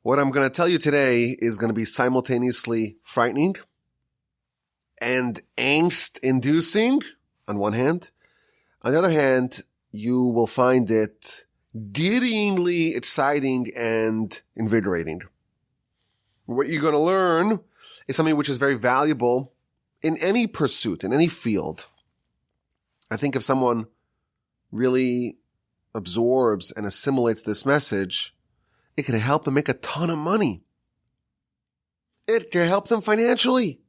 What I'm going to tell you today is going to be simultaneously frightening and angst-inducing on one hand. On the other hand, you will find it giddyingly exciting and invigorating. What you're going to learn is something which is very valuable in any pursuit, in any field. I think if someone really absorbs and assimilates this message, it can help them make a ton of money. It can help them financially.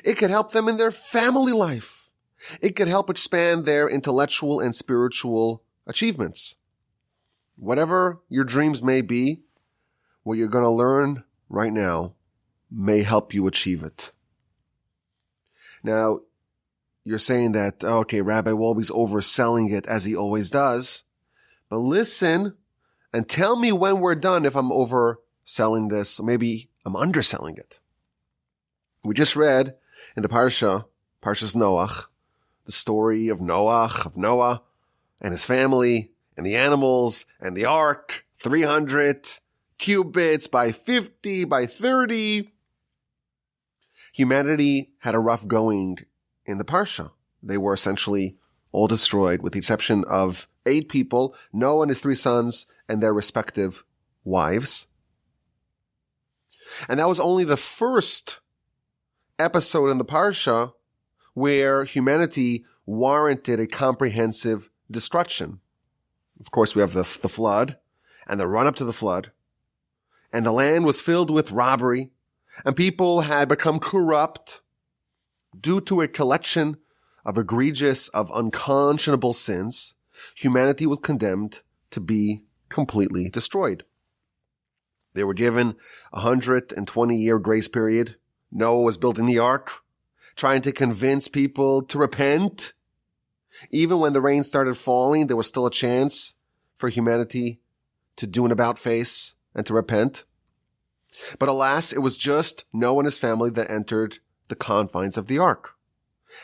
It could help them in their family life. It could help expand their intellectual and spiritual achievements. Whatever your dreams may be, what you're going to learn right now may help you achieve it. Now, you're saying that, okay, Rabbi Wolbe's overselling it as he always does. But listen and tell me when we're done if I'm overselling this, or maybe I'm underselling it. We just read in the Parshas Noach, the story of Noah and his family and the animals and the ark, 300 cubits by 50 by 30. Humanity had a rough going in the Parsha. They were essentially all destroyed with the exception of 8 people, Noah and his 3 sons and their respective wives. And that was only the first episode in the Parsha where humanity warranted a comprehensive destruction. Of course, we have the flood and the run up to the flood. And the land was filled with robbery, and people had become corrupt due to a collection of unconscionable sins. Humanity was condemned to be completely destroyed. They were given a 120-year grace period. Noah was building the ark, trying to convince people to repent. Even when the rain started falling, there was still a chance for humanity to do an about-face and to repent. But alas, it was just Noah and his family that entered the confines of the ark.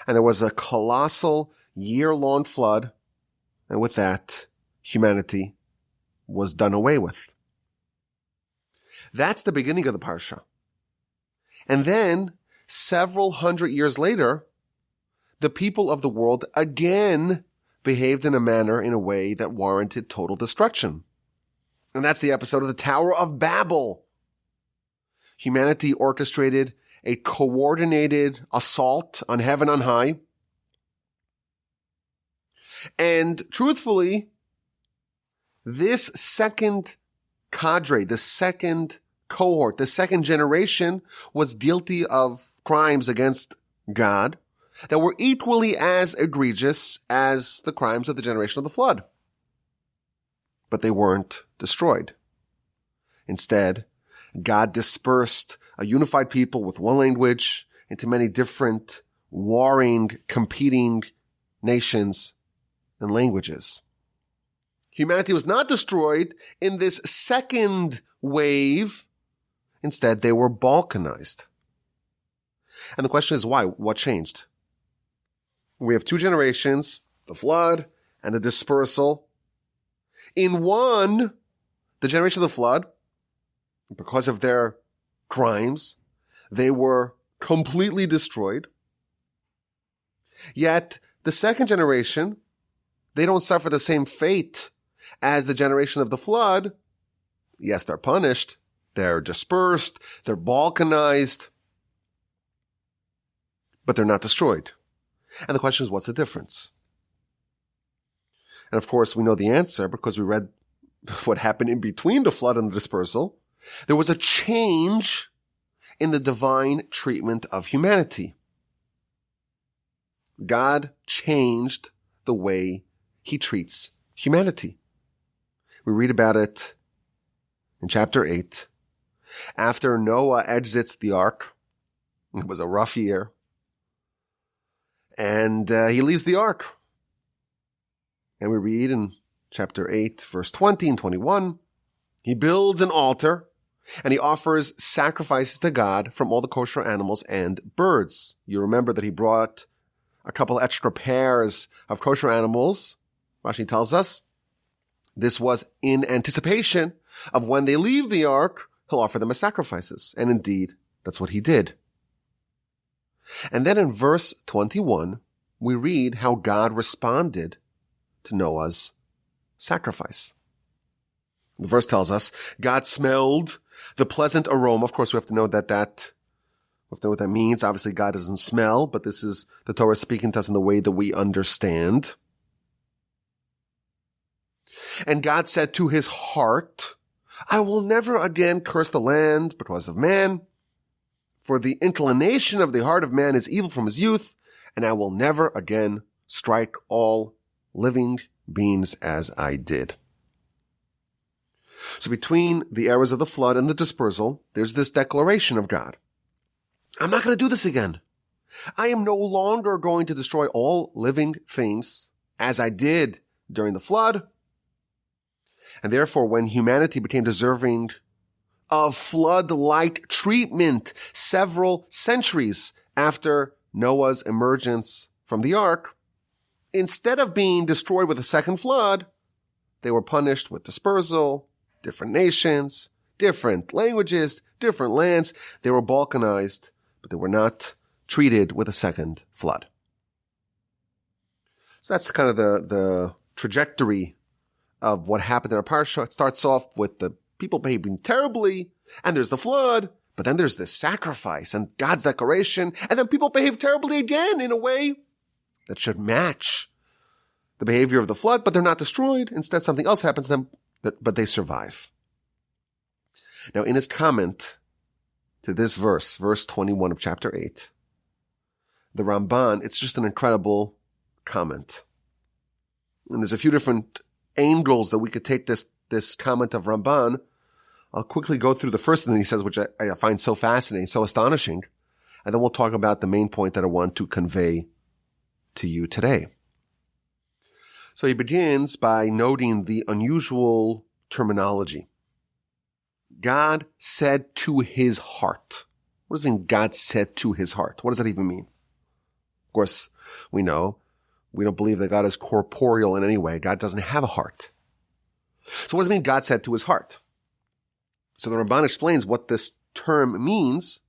And there was a colossal year-long flood, and with that, humanity was done away with. That's the beginning of the Parsha. And then, several hundred years later, the people of the world again behaved in a way that warranted total destruction. And that's the episode of the Tower of Babel. Humanity orchestrated a coordinated assault on heaven on high. And truthfully, this second cadre, the second cohort, the second generation was guilty of crimes against God that were equally as egregious as the crimes of the generation of the flood. But they weren't destroyed. Instead, God dispersed a unified people with one language into many different warring, competing nations and languages. Humanity was not destroyed in this second wave. Instead, they were balkanized. And the question is why? What changed? We have 2 generations, the flood and the dispersal. In one, the generation of the flood, because of their crimes, they were completely destroyed. Yet, the second generation, they don't suffer the same fate as the generation of the flood. Yes, they're punished, they're dispersed, they're balkanized, but they're not destroyed. And the question is, what's the difference? And of course, we know the answer because we read what happened in between the flood and the dispersal. There was a change in the divine treatment of humanity. God changed the way he treats humanity. We read about it in chapter 8. After Noah exits the ark, it was a rough year, and he leaves the ark. And we read in chapter 8, verse 20 and 21, he builds an altar and he offers sacrifices to God from all the kosher animals and birds. You remember that he brought a couple extra pairs of kosher animals. Rashi tells us this was in anticipation of when they leave the ark, he'll offer them as sacrifices. And indeed, that's what he did. And then in verse 21, we read how God responded to Noah's sacrifice. The verse tells us, God smelled the pleasant aroma. Of course, we have to know what that means. Obviously, God doesn't smell, but this is the Torah speaking to us in the way that we understand. And God said to his heart, I will never again curse the land because of man, for the inclination of the heart of man is evil from his youth, and I will never again strike all living beings as I did. So between the eras of the flood and the dispersal, there's this declaration of God. I'm not going to do this again. I am no longer going to destroy all living things as I did during the flood. And therefore, when humanity became deserving of flood-like treatment several centuries after Noah's emergence from the ark, instead of being destroyed with a second flood, they were punished with dispersal, different nations, different languages, different lands. They were balkanized, but they were not treated with a second flood. So that's kind of the trajectory of what happened in our parsha. It starts off with the people behaving terribly, and there's the flood, but then there's this sacrifice and God's declaration, and then people behave terribly again in a way that should match the behavior of the flood, but they're not destroyed. Instead, something else happens to them, but they survive. Now, in his comment to this verse 21 of chapter 8, the Ramban, it's just an incredible comment. And there's a few different angles that we could take this comment of Ramban. I'll quickly go through the first thing he says, which I find so fascinating, so astonishing, and then we'll talk about the main point that I want to convey to you today. So he begins by noting the unusual terminology. God said to his heart. What does it mean, God said to his heart? What does that even mean? Of course, we know we don't believe that God is corporeal in any way. God doesn't have a heart. So what does it mean, God said to his heart? So the Ramban explains what this term means.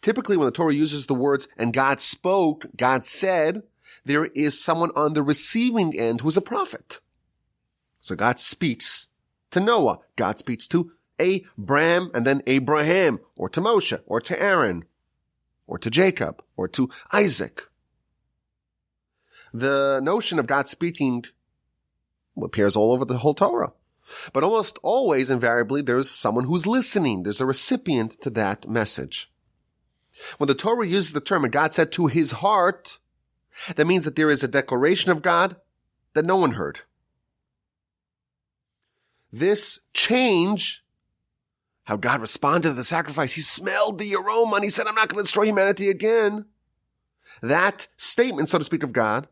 Typically, when the Torah uses the words, and God spoke, God said, there is someone on the receiving end who's a prophet. So God speaks to Noah. God speaks to Abram and then Abraham, or to Moshe, or to Aaron, or to Jacob, or to Isaac. The notion of God speaking appears all over the whole Torah. But almost always, invariably, there's someone who's listening. There's a recipient to that message. When the Torah uses the term, and God said to his heart, that means that there is a declaration of God that no one heard. This change, how God responded to the sacrifice, he smelled the aroma and he said, I'm not going to destroy humanity again. That statement, so to speak, of God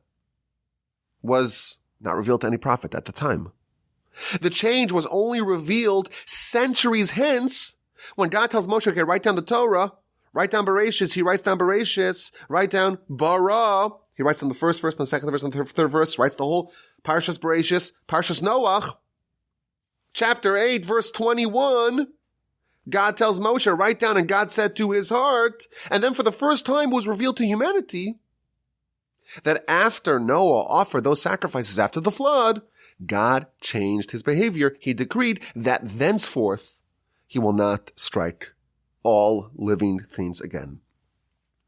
was not revealed to any prophet at the time. The change was only revealed centuries hence when God tells Moshe, okay, write down the Torah, write down Bereshis, he writes down Bereshis, write down Bara, he writes down the first verse, and the second verse, and the third verse, writes the whole Parshas Bereshis, Parshas Noach, chapter 8, verse 21, God tells Moshe, write down, and God said to his heart, and then for the first time it was revealed to humanity that after Noah offered those sacrifices after the flood, God changed his behavior. He decreed that thenceforth he will not strike all living things again.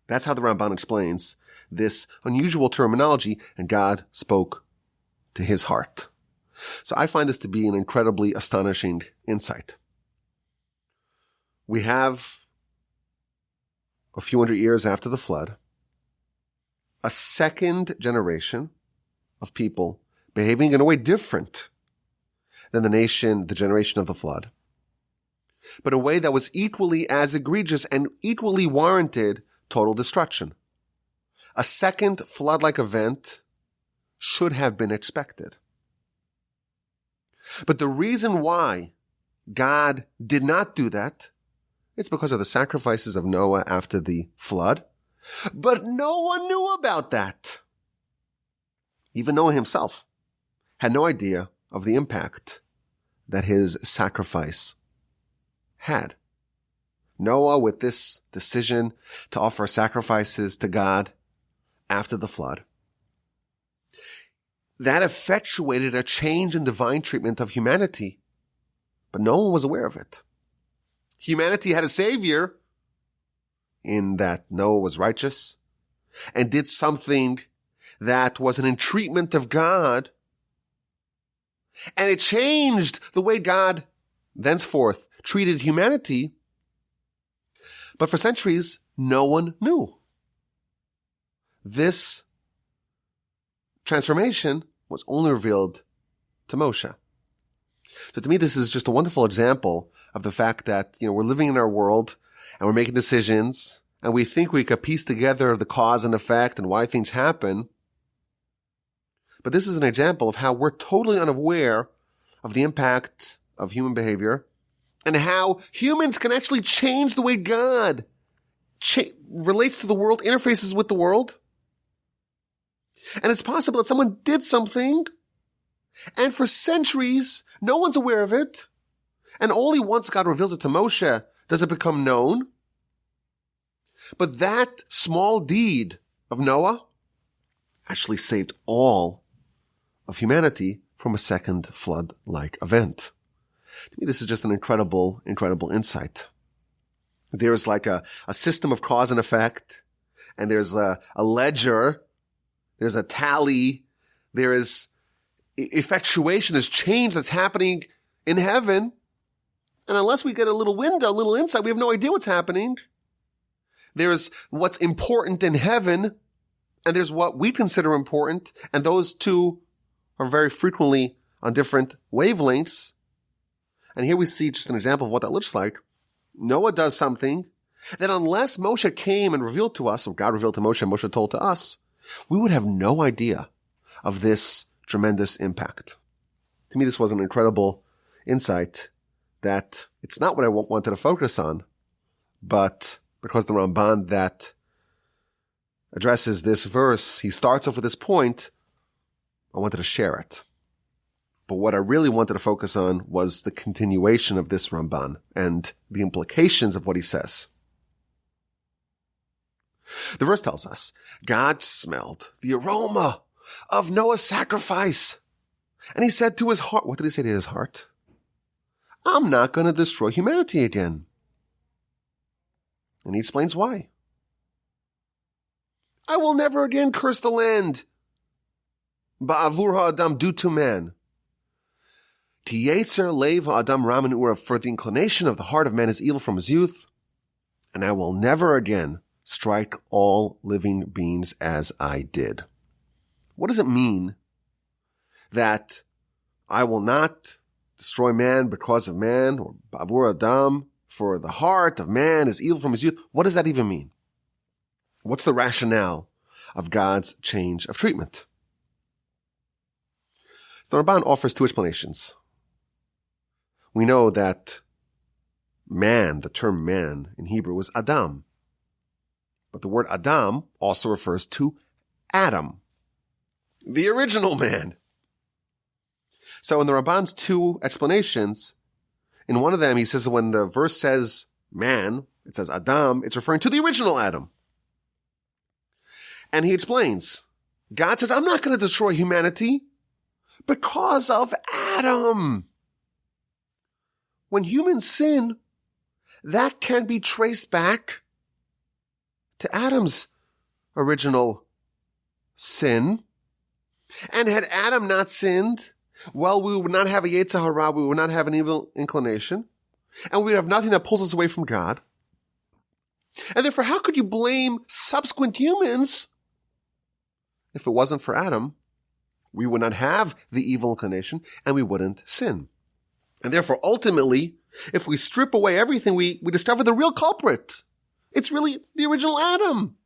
That's how the Ramban explains this unusual terminology, and God spoke to his heart. So I find this to be an incredibly astonishing insight. We have a few hundred years after the flood, a second generation of people behaving in a way different than the generation of the flood, but a way that was equally as egregious and equally warranted total destruction. A second flood-like event should have been expected. But the reason why God did not do that, it's because of the sacrifices of Noah after the flood. But no one knew about that. Even Noah himself had no idea of the impact that his sacrifice had. Noah, with this decision to offer sacrifices to God after the flood, that effectuated a change in divine treatment of humanity, but no one was aware of it. Humanity had a savior in that Noah was righteous and did something that was an entreatment of God, and it changed the way God thenceforth treated humanity. But for centuries, no one knew. This transformation was only revealed to Moshe. So to me, this is just a wonderful example of the fact that, we're living in our world and we're making decisions and we think we could piece together the cause and effect and why things happen. But this is an example of how we're totally unaware of the impact of human behavior and how humans can actually change the way God relates to the world, interfaces with the world. And it's possible that someone did something, and for centuries, no one's aware of it. And only once God reveals it to Moshe does it become known. But that small deed of Noah actually saved all of humanity from a second flood-like event. To me, this is just an incredible, incredible insight. There's like a system of cause and effect, and there's a ledger, there's a tally, there is effectuation, there's change that's happening in heaven. And unless we get a little window, a little insight, we have no idea what's happening. There's what's important in heaven, and there's what we consider important, and those two are very frequently on different wavelengths. And here we see just an example of what that looks like. Noah does something that unless Moshe came and revealed to us, or God revealed to Moshe and Moshe told to us, we would have no idea of this tremendous impact. To me, this was an incredible insight that it's not what I wanted to focus on, but because the Ramban that addresses this verse, he starts off with this point, I wanted to share it. But what I really wanted to focus on was the continuation of this Ramban and the implications of what he says. The verse tells us, God smelled the aroma of Noah's sacrifice. And he said to his heart, what did he say to his heart? I'm not going to destroy humanity again. And he explains why. I will never again curse the land. Ba'avur ha'adam, due to man. Ki yetzer leiv ha'adam ra min urav, for the inclination of the heart of man is evil from his youth. And I will never again strike all living beings as I did. What does it mean that I will not destroy man because of man, or ba'avur adam, for the heart of man is evil from his youth? What does that even mean? What's the rationale of God's change of treatment? So the Ramban offers two explanations. We know that man, the term man in Hebrew, is Adam. But the word Adam also refers to Adam, the original man. So in the Ramban's two explanations, in one of them he says that when the verse says man, it says Adam, it's referring to the original Adam. And he explains, God says, I'm not going to destroy humanity because of Adam. When humans sin, that can be traced back to Adam's original sin. And had Adam not sinned, well, we would not have a yetzer hara, we would not have an evil inclination, and we would have nothing that pulls us away from God. And therefore, how could you blame subsequent humans? If it wasn't for Adam, we would not have the evil inclination and we wouldn't sin. And therefore, ultimately, if we strip away everything, we discover the real culprit. It's really the original Adam.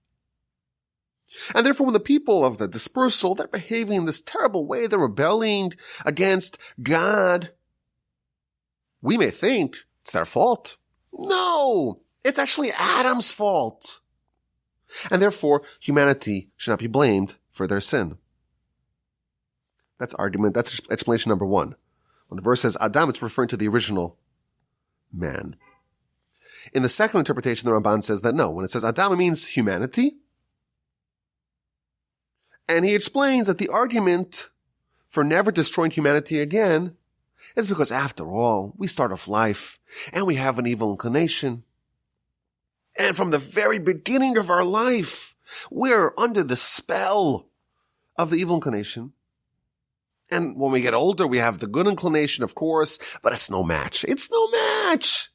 And therefore, when the people of the dispersal, they're behaving in this terrible way, they're rebelling against God, we may think it's their fault. No, it's actually Adam's fault. And therefore, humanity should not be blamed for their sin. That's explanation number one. When the verse says Adam, it's referring to the original man. In the second interpretation, the Ramban says that no, when it says Adam, it means humanity. And he explains that the argument for never destroying humanity again is because, after all, we start off life and we have an evil inclination. And from the very beginning of our life, we're under the spell of the evil inclination. And when we get older, we have the good inclination, of course, but it's no match. It's no match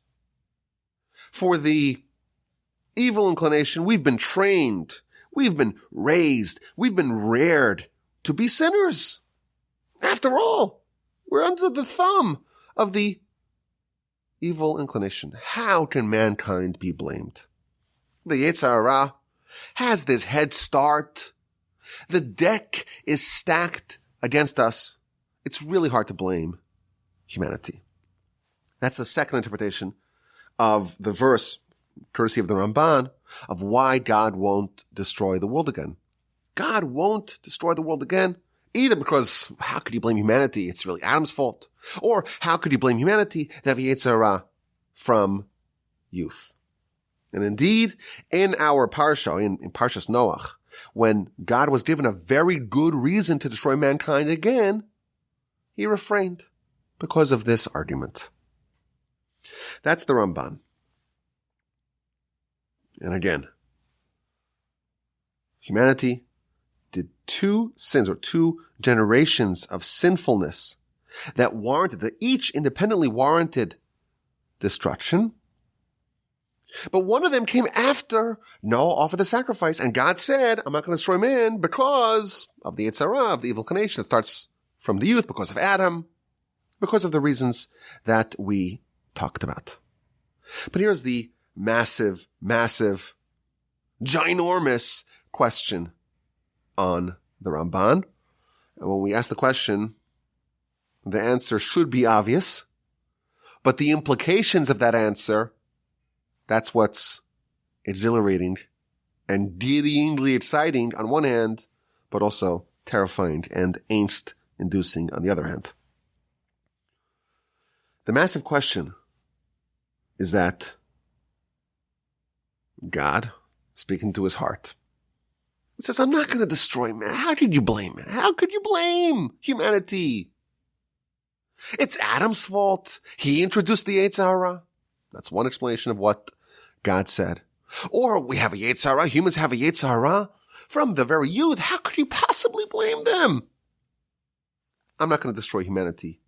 for the evil inclination. We've been trained, we've been raised, we've been reared to be sinners. After all, we're under the thumb of the evil inclination. How can mankind be blamed? The Yetzer Hara has this head start. The deck is stacked against us. It's really hard to blame humanity. That's the second interpretation of the verse, courtesy of the Ramban, of why God won't destroy the world again. God won't destroy the world again, either because how could you blame humanity? It's really Adam's fault. Or how could you blame humanity? They have Yetzer Hara from youth. And indeed, in our parsha, in Parshas Noach, when God was given a very good reason to destroy mankind again, he refrained because of this argument. That's the Ramban. And again, humanity did two sins, or two generations of sinfulness that each independently warranted destruction. But one of them came after Noah offered the sacrifice, and God said, I'm not going to destroy man because of the Yetzer Hara, of the evil inclination. It starts from the youth, because of Adam, because of the reasons that we talked about. But here's the massive, ginormous question on the Ramban. And when we ask the question, the answer should be obvious, but the implications of that answer, that's what's exhilarating and giddyingly exciting on one hand, but also terrifying and angst-inducing on the other hand. The massive question is that God, speaking to his heart, says, I'm not going to destroy man. How could you blame man? How could you blame humanity? It's Adam's fault. He introduced the Yetzer Hara. That's one explanation of what God said. Or we have a Yetzer Hara. Humans have a Yetzer Hara from the very youth. How could you possibly blame them? I'm not going to destroy humanity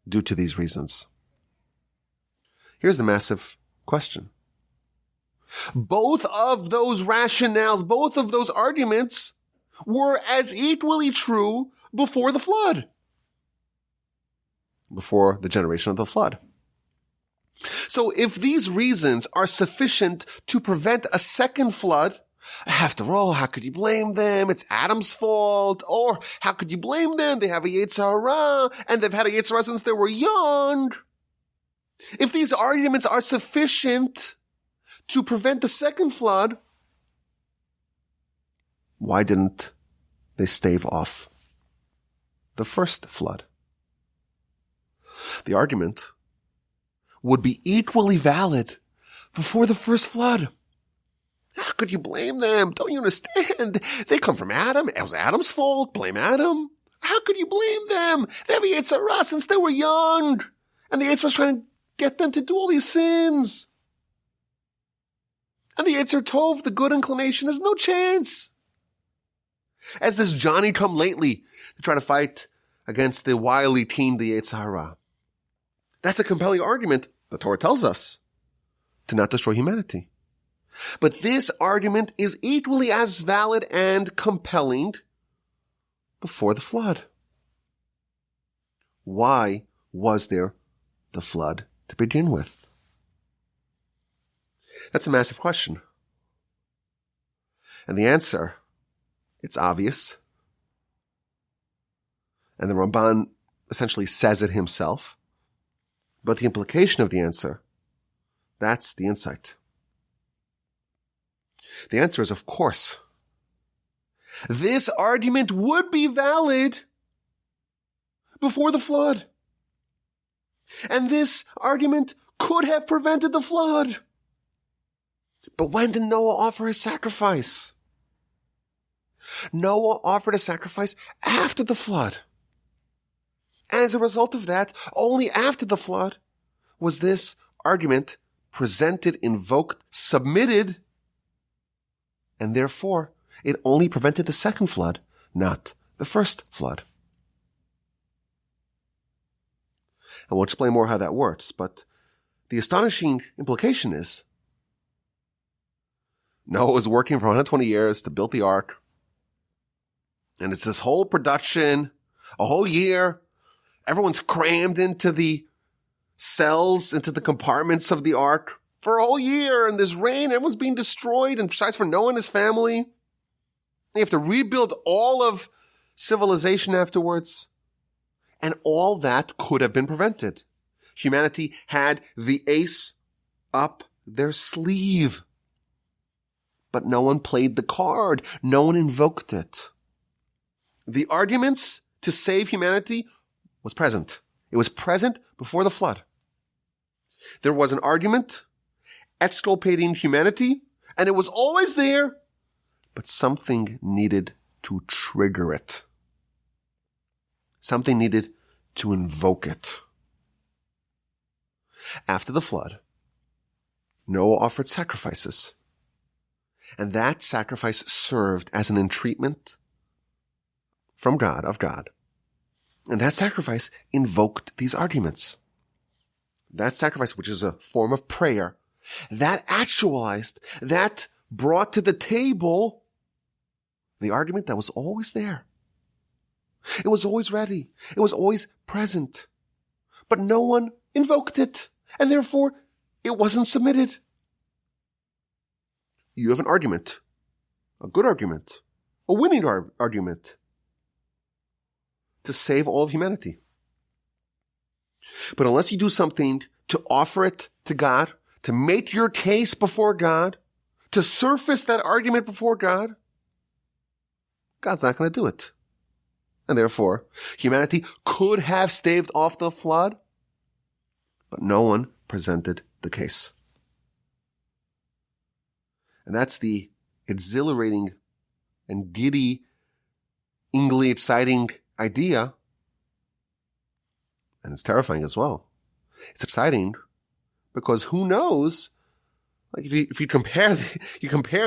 due to these reasons. Here's the massive question. Both of those rationales, both of those arguments were as equally true before the flood, before the generation of the flood. So if these reasons are sufficient to prevent a second flood, after all, how could you blame them? It's Adam's fault. Or how could you blame them? They have a Yetzer Hara, and they've had a Yetzer Hara since they were young. If these arguments are sufficient to prevent the second flood, why didn't they stave off the first flood? The argument would be equally valid before the first flood. How could you blame them? Don't you understand? They come from Adam. It was Adam's fault. Blame Adam. How could you blame them? They have a Yetzer Hara since they were young. And the Yetzer Hara was trying to get them to do all these sins. And the Yetzer Tov, the good inclination, has no chance. As this Johnny-come-lately to try to fight against the wily teen, the Yetzer Hara. That's a compelling argument, the Torah tells us, to not destroy humanity. But this argument is equally as valid and compelling before the flood. Why was there the flood to begin with? That's a massive question. And the answer, it's obvious. And the Ramban essentially says it himself. But the implication of the answer, that's the insight. The answer is, of course, this argument would be valid before the flood. And this argument could have prevented the flood. But when did Noah offer his sacrifice? Noah offered a sacrifice after the flood. And as a result of that, only after the flood was this argument presented, invoked, submitted, and therefore it only prevented the second flood, not the first flood. I will explain more how that works, but the astonishing implication is Noah was working for 120 years to build the ark, and it's this whole production, a whole year. Everyone's crammed into the cells, into the compartments of the ark for a whole year, and there's rain, everyone's being destroyed, and besides for Noah and his family, they have to rebuild all of civilization afterwards. And all that could have been prevented. Humanity had the ace up their sleeve. But no one played the card. No one invoked it. The arguments to save humanity was present. It was present before the flood. There was an argument exculpating humanity, and it was always there, but something needed to trigger it. Something needed to invoke it. After the flood, Noah offered sacrifices, and that sacrifice served as an entreatment from God, of God. And that sacrifice invoked these arguments. That sacrifice, which is a form of prayer, that actualized, that brought to the table the argument that was always there. It was always ready. It was always present. But no one invoked it, and therefore it wasn't submitted. You have an argument, a good argument, a winning argument to save all of humanity. But unless you do something to offer it to God, to make your case before God, to surface that argument before God, God's not going to do it. And therefore, humanity could have staved off the flood, but no one presented the case. And that's the exhilarating and giddy, ingly exciting idea. And it's terrifying as well. It's exciting because who knows? Like if you compare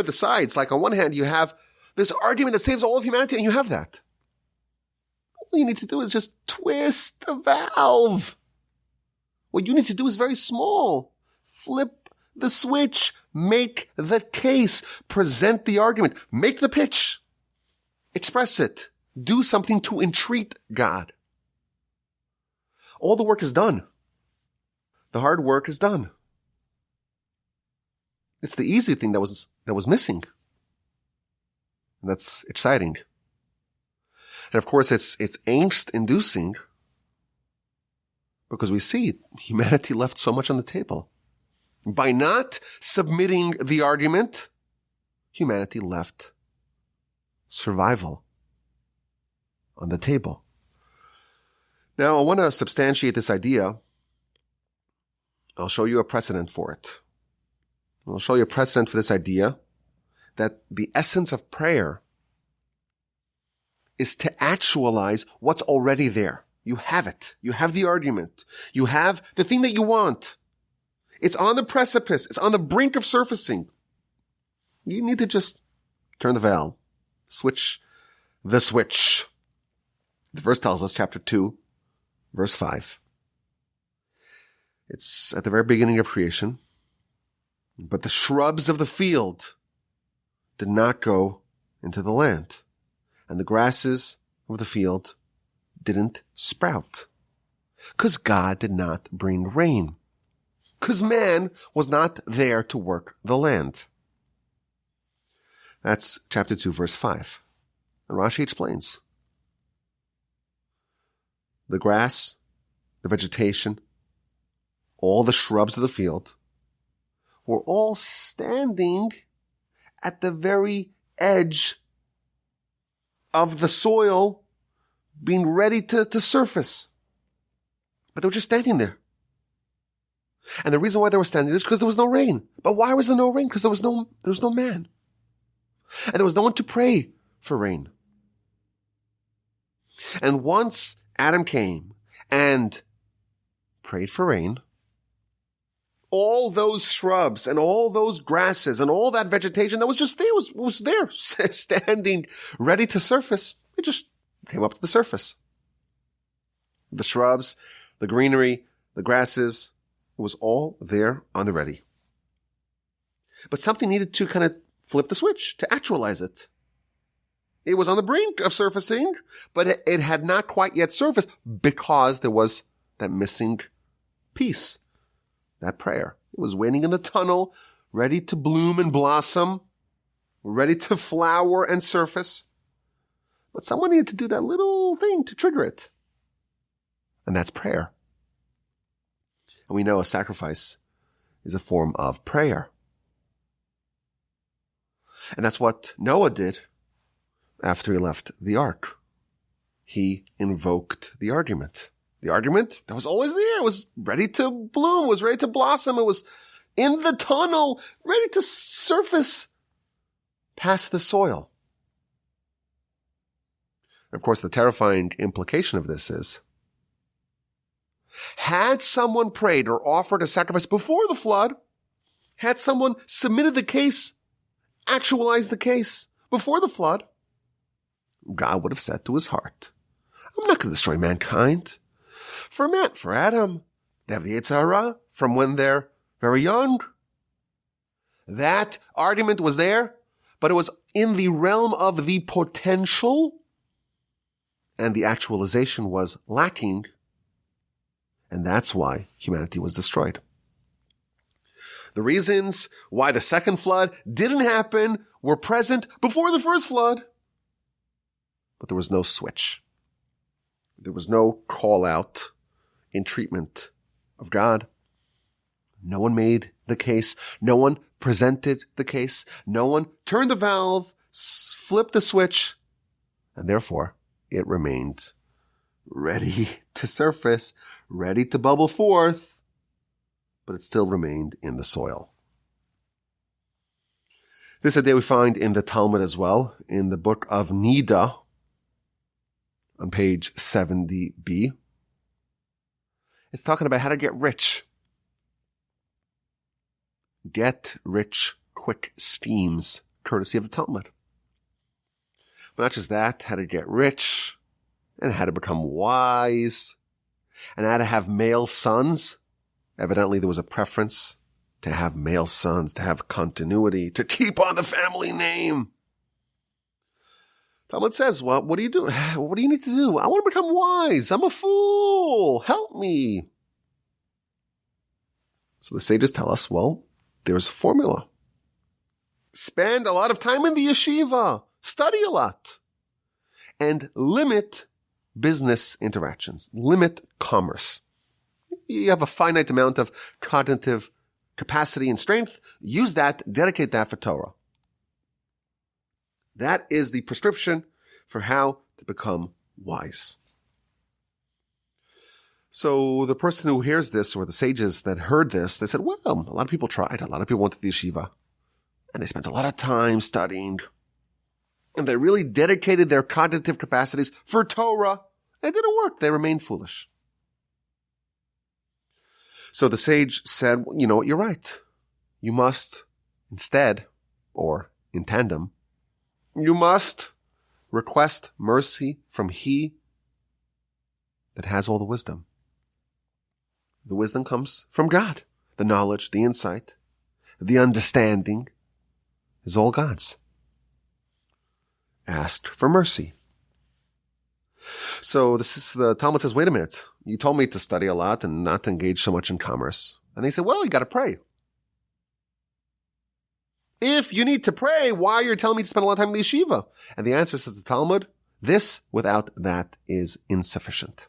the sides, like on one hand you have this argument that saves all of humanity, and you have that. All you need to do is just twist the valve. What you need to do is very small. Flip the switch. Make the case. Present the argument. Make the pitch. Express it. Do something to entreat God. All the work is done. The hard work is done. It's the easy thing that was missing. And that's exciting. And of course, it's angst-inducing because we see humanity left so much on the table. By not submitting the argument, humanity left survival on the table. Now, I want to substantiate this idea. I'll show you a precedent for it. I'll show you a precedent for this idea that the essence of prayer is to actualize what's already there. You have it. You have the argument. You have the thing that you want. It's on the precipice. It's on the brink of surfacing. You need to just turn the valve. Switch the switch. The verse tells us, chapter 2, verse 5. It's at the very beginning of creation. But the shrubs of the field did not go into the land, and the grasses of the field didn't sprout, because God did not bring rain, because man was not there to work the land. That's chapter 2, verse 5. And Rashi explains. The grass, the vegetation, all the shrubs of the field were all standing at the very edge of the soil being ready to surface. But they were just standing there. And the reason why they were standing is because there was no rain. But why was there no rain? Because there was no man. And there was no one to pray for rain. And once Adam came and prayed for rain, all those shrubs and all those grasses and all that vegetation that was just there was there, standing ready to surface. It just came up to the surface. The shrubs, the greenery, the grasses, it was all there on the ready. But something needed to kind of flip the switch, to actualize it. It was on the brink of surfacing, but it had not quite yet surfaced because there was that missing piece, that prayer. It was waiting in the tunnel, ready to bloom and blossom, ready to flower and surface. But someone needed to do that little thing to trigger it. And that's prayer. And we know a sacrifice is a form of prayer. And that's what Noah did after he left the ark. He invoked the argument. The argument that was always there. It was ready to bloom, was ready to blossom. It was in the tunnel, ready to surface past the soil. And of course, the terrifying implication of this is, had someone prayed or offered a sacrifice before the flood, had someone submitted the case, actualized the case before the flood, God would have said to his heart, I'm not going to destroy mankind. For Adam, they have the Yitzhara from when they're very young. That argument was there, but it was in the realm of the potential, and the actualization was lacking, and that's why humanity was destroyed. The reasons why the second flood didn't happen were present before the first flood, but there was no switch. There was no call out in treatment of God. No one made the case. No one presented the case. No one turned the valve, flipped the switch, and therefore it remained ready to surface, ready to bubble forth, but it still remained in the soil. This idea we find in the Talmud as well, in the book of Nida, on page 70b. It's talking about how to get rich. Get rich quick schemes, courtesy of the Talmud. But not just that, how to get rich, and how to become wise, and how to have male sons. Evidently there was a preference to have male sons, to have continuity, to keep on the family name. Talmud says, well, what do you do? What do you need to do? I want to become wise. I'm a fool. Help me. So the sages tell us, well, there's a formula. Spend a lot of time in the yeshiva. Study a lot. And limit business interactions. Limit commerce. You have a finite amount of cognitive capacity and strength. Use that, dedicate that for Torah. That is the prescription for how to become wise. So the person who hears this, or the sages that heard this, they said, well, a lot of people tried. A lot of people went to the yeshiva. And they spent a lot of time studying. And they really dedicated their cognitive capacities for Torah. It didn't work. They remained foolish. So the sage said, you know what, you're right. You must instead, or in tandem, you must request mercy from He that has all the wisdom. The wisdom comes from God. The knowledge, the insight, the understanding is all God's. Ask for mercy. So the Talmud says, wait a minute. You told me to study a lot and not to engage so much in commerce. And they say, well, you got to pray. If you need to pray, why are you telling me to spend a lot of time in the yeshiva? And the answer, says the Talmud, this without that is insufficient.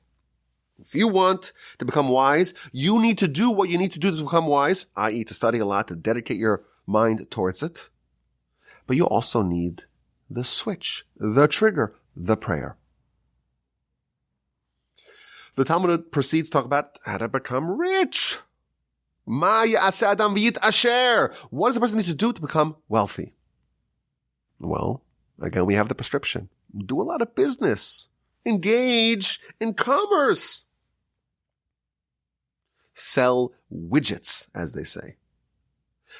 If you want to become wise, you need to do what you need to do to become wise, i.e. to study a lot, to dedicate your mind towards it. But you also need the switch, the trigger, the prayer. The Talmud proceeds to talk about how to become rich. Ma ya'aseh adam v'yit'asher. What does a person need to do to become wealthy? Well, again, we have the prescription. Do a lot of business. Engage in commerce. Sell widgets, as they say.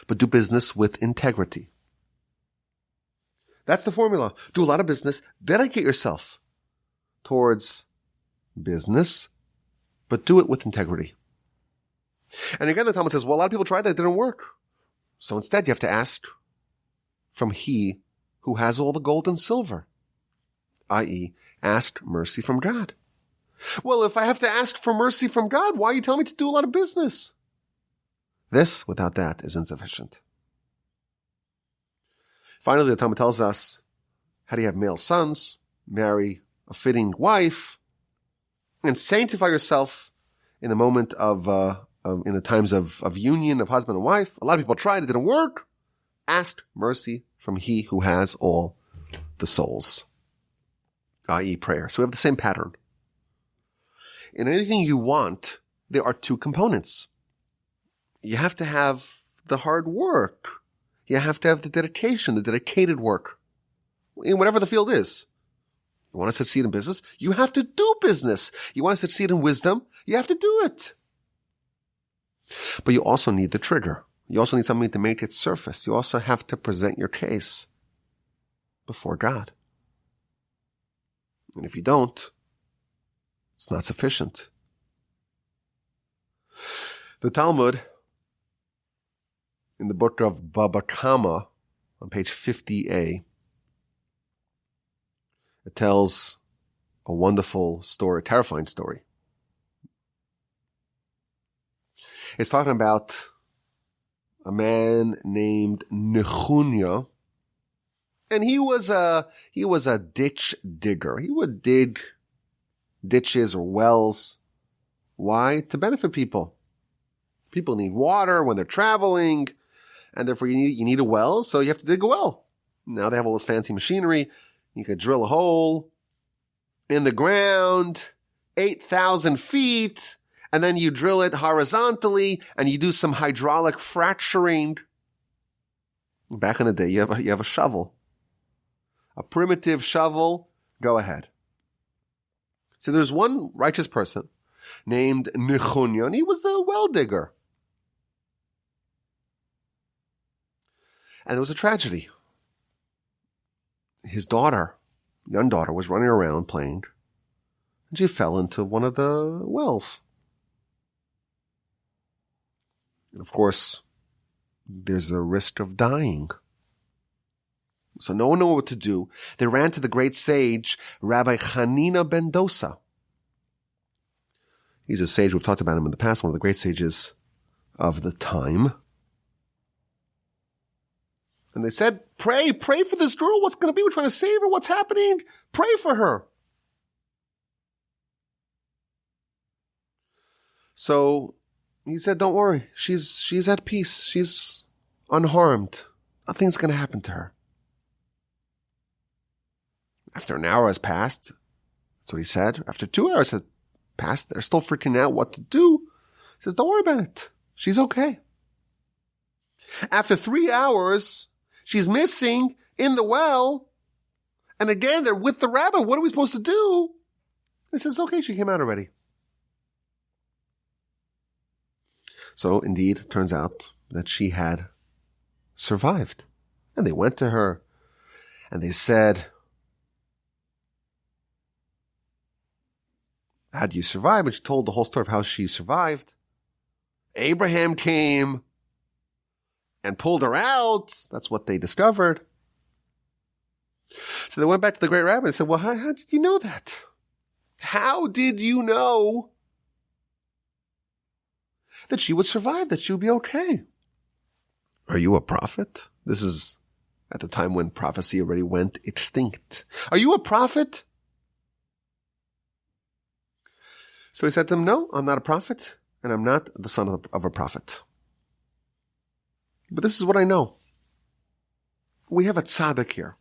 But do business with integrity. That's the formula. Do a lot of business. Dedicate yourself towards business, but do it with integrity. And again, the Talmud says, well, a lot of people tried that. It didn't work. So instead, you have to ask from He who has all the gold and silver, i.e., ask mercy from God. Well, if I have to ask for mercy from God, why are you telling me to do a lot of business? This, without that, is insufficient. Finally, the Talmud tells us, how do you have male sons? Marry a fitting wife and sanctify yourself in the moment in the times of union of husband and wife. A lot of people tried, it didn't work. Ask mercy from He who has all the souls, i.e. prayer. So we have the same pattern. In anything you want, there are two components. You have to have the hard work. You have to have the dedication, the dedicated work, in whatever the field is. You want to succeed in business? You have to do business. You want to succeed in wisdom? You have to do it. But you also need the trigger. You also need something to make it surface. You also have to present your case before God. And if you don't, it's not sufficient. The Talmud, in the book of Baba Kama, on page 50a, it tells a wonderful story, a terrifying story. It's talking about a man named Nechunya, and he was a ditch digger. He would dig ditches or wells. Why? To benefit people. People need water when they're traveling, and therefore you need a well, so you have to dig a well. Now they have all this fancy machinery. You could drill a hole in the ground, 8,000 feet, and then you drill it horizontally, and you do some hydraulic fracturing. Back in the day, you have a shovel. A primitive shovel. Go ahead. So there's one righteous person named Nechunya, and he was the well digger. And there was a tragedy. His daughter, young daughter, was running around playing, and she fell into one of the wells. And of course, there's the risk of dying. So no one knew what to do. They ran to the great sage, Rabbi Hanina ben Dosa. He's a sage, we've talked about him in the past, one of the great sages of the time. And they said, pray for this girl. What's going to be? We're trying to save her. What's happening? Pray for her. So he said, don't worry. She's at peace. She's unharmed. Nothing's going to happen to her. After an hour has passed, that's what he said. After 2 hours has passed, they're still freaking out what to do. He says, don't worry about it. She's okay. After 3 hours, she's missing in the well. And again, they're with the rabbi. What are we supposed to do? He says, okay, she came out already. So indeed, it turns out that she had survived. And they went to her and they said, how did you survive? And she told the whole story of how she survived. Abraham came and pulled her out. That's what they discovered. So they went back to the great rabbi and said, well, how did you know that? How did you know that she would survive, that she would be okay? Are you a prophet? This is at the time when prophecy already went extinct. Are you a prophet? So he said to them, no, I'm not a prophet, and I'm not the son of a prophet. But this is what I know. We have a tzaddik here.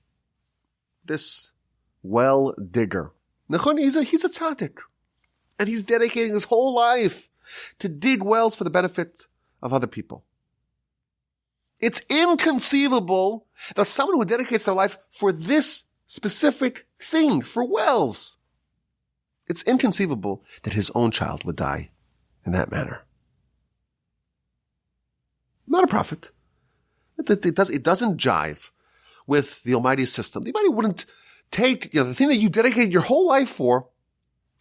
This well digger. Nechunya, he's a tzaddik. And he's dedicating his whole life to dig wells for the benefit of other people. It's inconceivable that someone who dedicates their life for this specific thing, for wells, it's inconceivable that his own child would die in that manner. Not a prophet. It doesn't jive with the Almighty's system. The Almighty wouldn't take the thing that you dedicated your whole life for,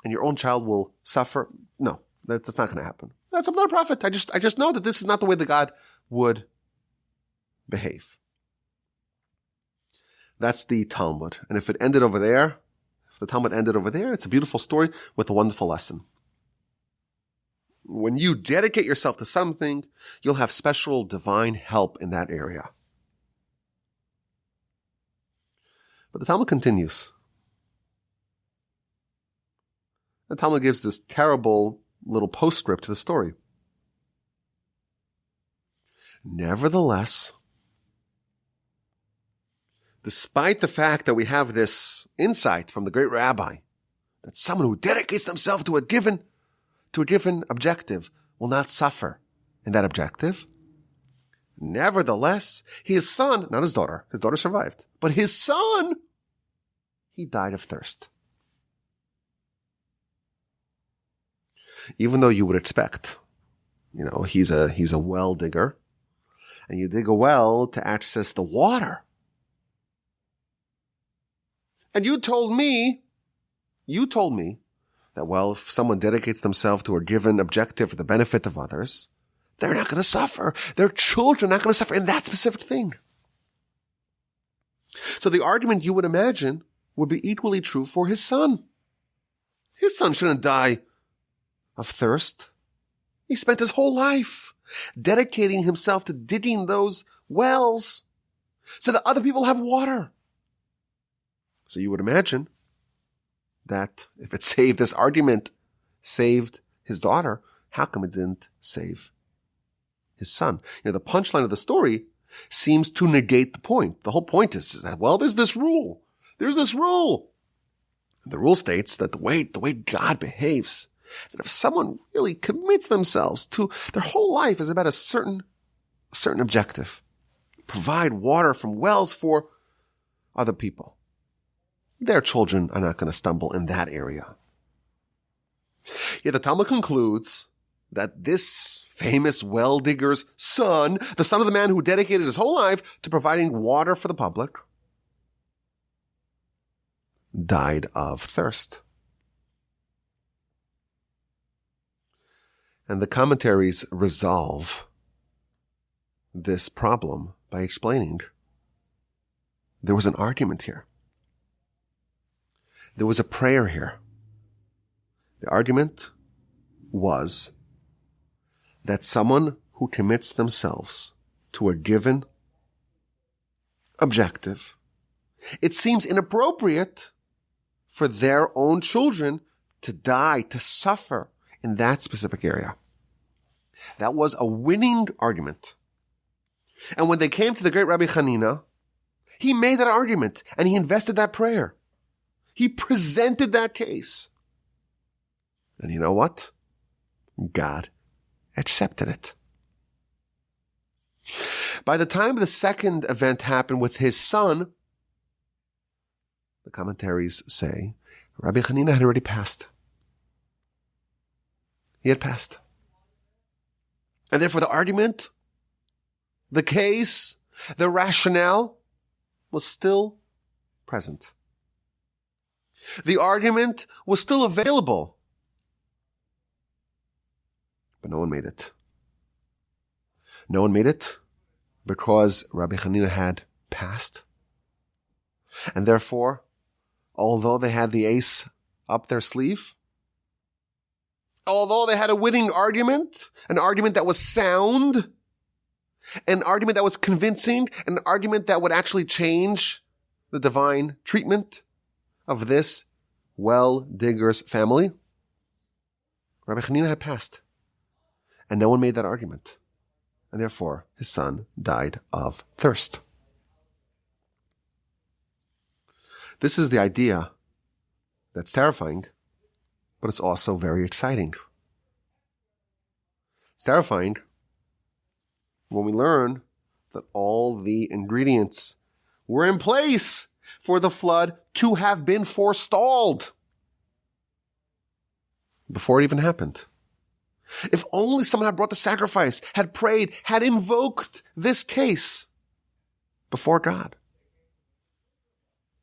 and your own child will suffer. No, that's not going to happen. I'm not a prophet. I just know that this is not the way that God would behave. That's the Talmud. And if the Talmud ended over there, it's a beautiful story with a wonderful lesson. When you dedicate yourself to something, you'll have special divine help in that area. But the Talmud continues. The Talmud gives this terrible little postscript to the story. Nevertheless, despite the fact that we have this insight from the great rabbi, that someone who dedicates themselves to a given objective will not suffer in that objective, nevertheless, his son, not his daughter survived, but his son, he died of thirst. Even though you would expect, he's a well digger, and you dig a well to access the water. And you told me that, well, if someone dedicates themselves to a given objective for the benefit of others, they're not going to suffer. Their children are not going to suffer in that specific thing. So the argument you would imagine would be equally true for his son. His son shouldn't die of thirst. He spent his whole life dedicating himself to digging those wells so that other people have water. So you would imagine that if it saved this argument, saved his daughter, how come it didn't save his son? The punchline of the story seems to negate the point. The whole point is that, well, there's this rule. There's this rule. The rule states that the way God behaves, that if someone really commits themselves to their whole life is about a certain objective, provide water from wells for other people, their children are not going to stumble in that area. Yet the Talmud concludes that this famous well digger's son, the son of the man who dedicated his whole life to providing water for the public, died of thirst. And the commentaries resolve this problem by explaining there was an argument here. There was a prayer here. The argument was that someone who commits themselves to a given objective, it seems inappropriate for their own children to die, to suffer in that specific area. That was a winning argument. And when they came to the great Rabbi Hanina, he made that argument and he invested that prayer. He presented that case. And you know what? God accepted it. By the time the second event happened with his son, the commentaries say Rabbi Hanina had already passed. He had passed. And therefore the argument, the case, the rationale was still present. The argument was still available. But no one made it. No one made it because Rabbi Hanina had passed. And therefore, although they had the ace up their sleeve, although they had a winning argument, an argument that was sound, an argument that was convincing, an argument that would actually change the divine treatment of this well digger's family, Rabbi Hanina had passed. And no one made that argument. And therefore, his son died of thirst. This is the idea that's terrifying, but it's also very exciting. It's terrifying when we learn that all the ingredients were in place for the flood to have been forestalled before it even happened. If only someone had brought the sacrifice, had prayed, had invoked this case before God,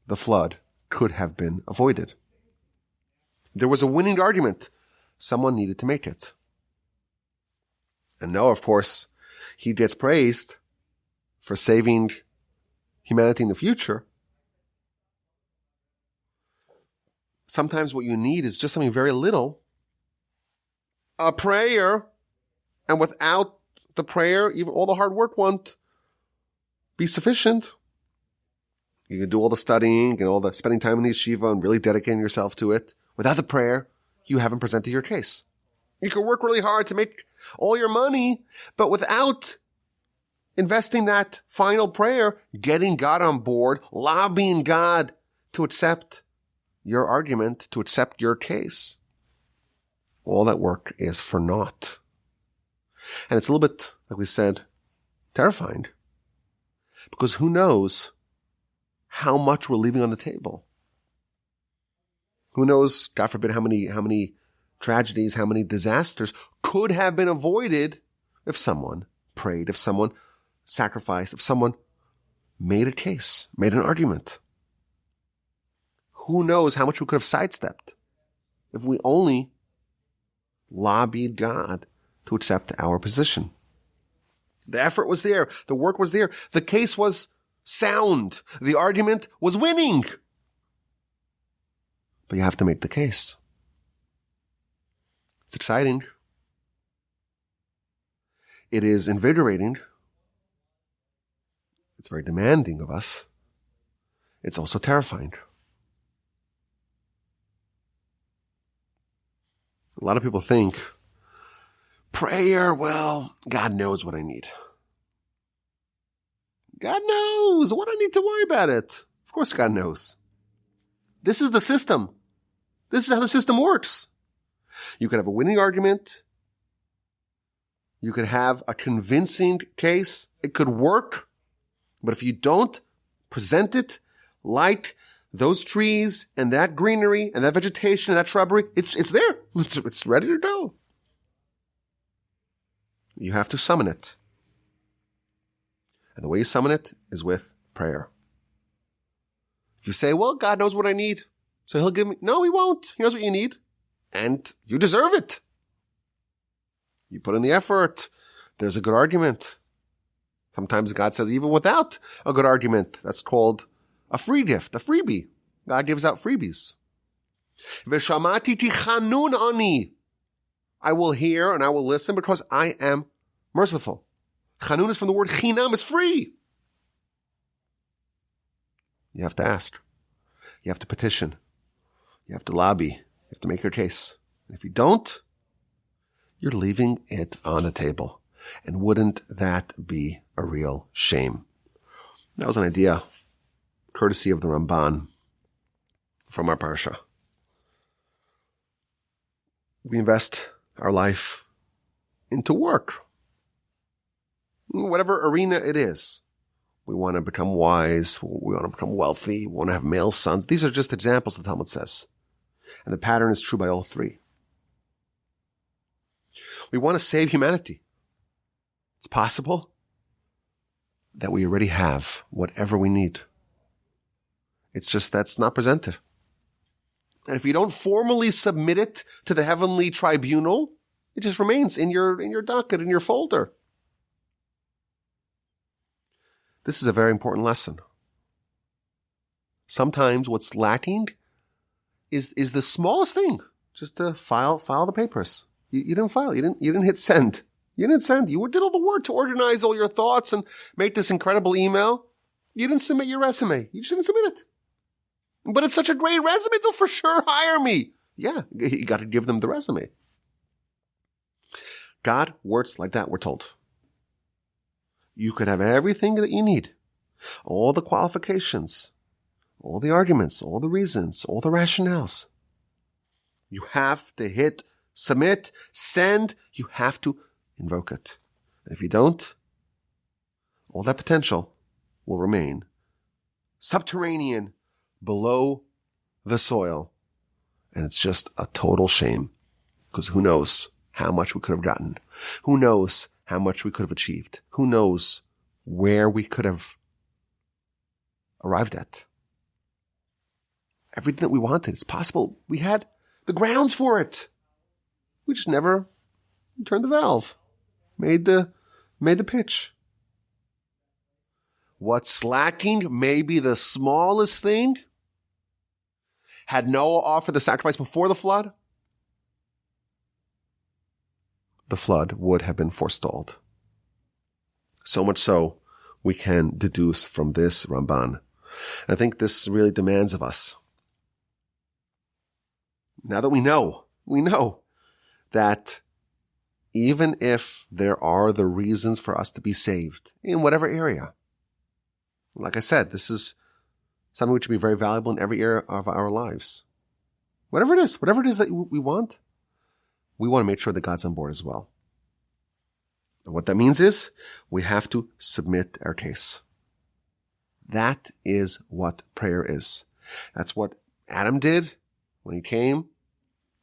the flood could have been avoided. There was a winning argument. Someone needed to make it. And Noah, of course, he gets praised for saving humanity in the future. Sometimes what you need is just something very little, a prayer, and without the prayer, even all the hard work won't be sufficient. You can do all the studying and all the spending time in the yeshiva and really dedicating yourself to it. Without the prayer, you haven't presented your case. You can work really hard to make all your money, but without investing that final prayer, getting God on board, lobbying God to accept your argument, to accept your case, all that work is for naught. And it's a little bit, like we said, terrifying. Because who knows how much we're leaving on the table? Who knows, God forbid, how many tragedies, how many disasters could have been avoided if someone prayed, if someone sacrificed, if someone made a case, made an argument. Who knows how much we could have sidestepped if we only lobbied God to accept our position. The effort was there. The work was there. The case was sound. The argument was winning. But you have to make the case. It's exciting. It is invigorating. It's very demanding of us. It's also terrifying. A lot of people think, prayer, well, God knows what I need. God knows what I need to worry about it. Of course God knows. This is the system. This is how the system works. You could have a winning argument. You could have a convincing case. It could work. But if you don't present it like those trees and that greenery and that vegetation and that shrubbery, it's there. It's ready to go. You have to summon it. And the way you summon it is with prayer. If you say, well, God knows what I need, so he'll give me. No, he won't. He knows what you need. And you deserve it. You put in the effort. There's a good argument. Sometimes God says, even without a good argument, that's called a free gift, a freebie. God gives out freebies. V'shamati tichanun ani. I will hear and I will listen because I am merciful. Chanun is from the word chinam, is free. You have to ask. You have to petition. You have to lobby. You have to make your case. And if you don't, you're leaving it on the table. And wouldn't that be a real shame? That was an idea, courtesy of the Ramban from our parsha. We invest our life into work. Whatever arena it is. We want to become wise. We want to become wealthy. We want to have male sons. These are just examples, the Talmud says. And the pattern is true by all three. We want to save humanity. It's possible that we already have whatever we need. It's just that's not presented. And if you don't formally submit it to the heavenly tribunal, it just remains in your docket, in your folder. This is a very important lesson. Sometimes what's lacking is the smallest thing. Just to file the papers. You didn't file. You didn't hit send. You didn't send. You did all the work to organize all your thoughts and make this incredible email. You didn't submit your resume. You just didn't submit it. But it's such a great resume, they'll for sure hire me. Yeah, you got to give them the resume. God works like that, we're told. You could have everything that you need. All the qualifications, all the arguments, all the reasons, all the rationales. You have to hit submit, send. You have to invoke it. And if you don't, all that potential will remain subterranean below the soil. And it's just a total shame, because who knows how much we could have gotten? Who knows how much we could have achieved? Who knows where we could have arrived at? Everything that we wanted, it's possible. We had the grounds for it. We just never turned the valve, made the pitch. What's lacking may be the smallest thing. Had Noah offered the sacrifice before the flood would have been forestalled. So much so, we can deduce from this Ramban. I think this really demands of us. Now that we know that even if there are the reasons for us to be saved in whatever area, like I said, this is something which should be very valuable in every area of our lives. Whatever it is that we want to make sure that God's on board as well. And what that means is we have to submit our case. That is what prayer is. That's what Adam did when he came.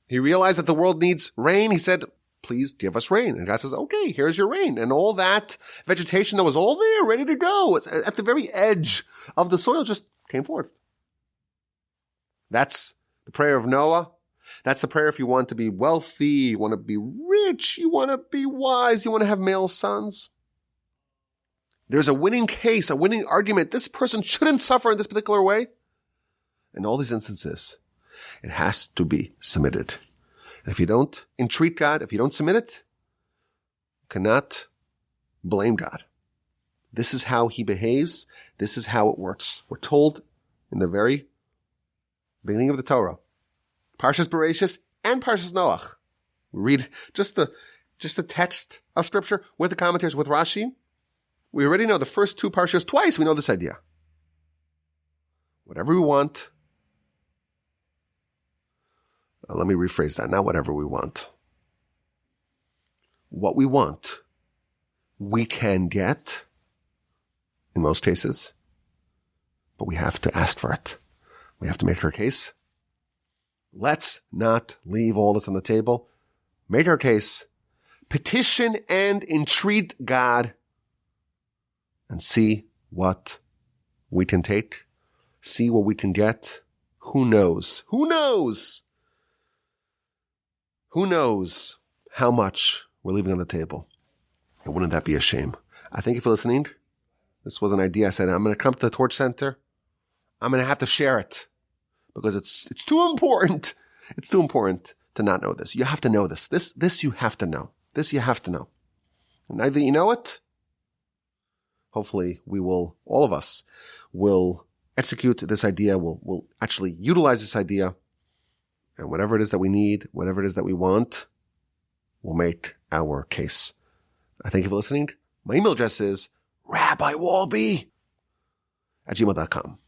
He realized that the world needs rain. He said, please give us rain. And God says, okay, here's your rain. And all that vegetation that was all there, ready to go, at the very edge of the soil, just came forth. That's the prayer of Noah. That's the prayer if you want to be wealthy, you want to be rich, you want to be wise, you want to have male sons. There's a winning case, a winning argument. This person shouldn't suffer in this particular way. In all these instances, it has to be submitted. And if you don't entreat God, if you don't submit it, you cannot blame God. This is how he behaves. This is how it works. We're told in the very beginning of the Torah, Parshas Bereshis and Parshas Noach. We read just the text of Scripture with the commentaries, with Rashi. We already know the first two Parshas twice. We know this idea. Whatever we want. Let me rephrase that. Not whatever we want. What we want, we can get in most cases, but we have to ask for it. We have to make our case. Let's not leave all this on the table. Make our case. Petition and entreat God and see what we can take. See what we can get. Who knows? Who knows? Who knows how much we're leaving on the table? And wouldn't that be a shame? I thank you for listening. This was an idea. I said, I'm going to come to the Torch Center. I'm going to have to share it because it's too important. It's too important to not know this. You have to know this. This you have to know. This you have to know. And now that you know it, hopefully all of us will execute this idea. We'll actually utilize this idea. And whatever it is that we need, whatever it is that we want, we'll make our case. I thank you for listening. My email address is rabbiwalby@gmail.com.